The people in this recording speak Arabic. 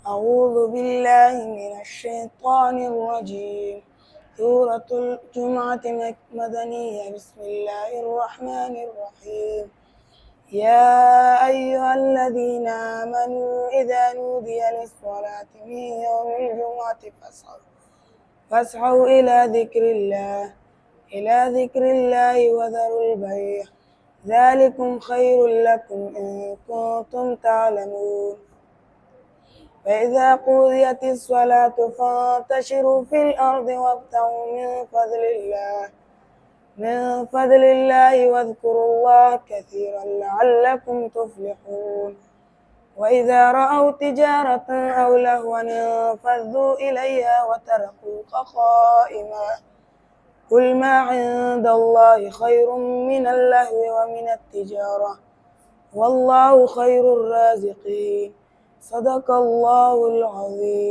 أعوذ بالله من الشيطان الرجيم. سورة الجمعة مدنية. بسم الله الرحمن الرحيم. يا أيها الذين آمنوا إذا نودي للصلاة من يوم الجمعة فاسعوا إلى ذكر الله وذروا البيع، ذلكم خير لكم إن كنتم تعلمون. فإذا قضيت الصلاة فانتشروا في الأرض وابتغوا من فضل الله واذكروا الله كثيرا لعلكم تفلحون. وإذا رأوا تجارة أو لهوا انفضوا إليها وتركوك قائما. قل ما عند الله خير من اللهو ومن التجارة، والله خير الرازقين. صدق الله العظيم.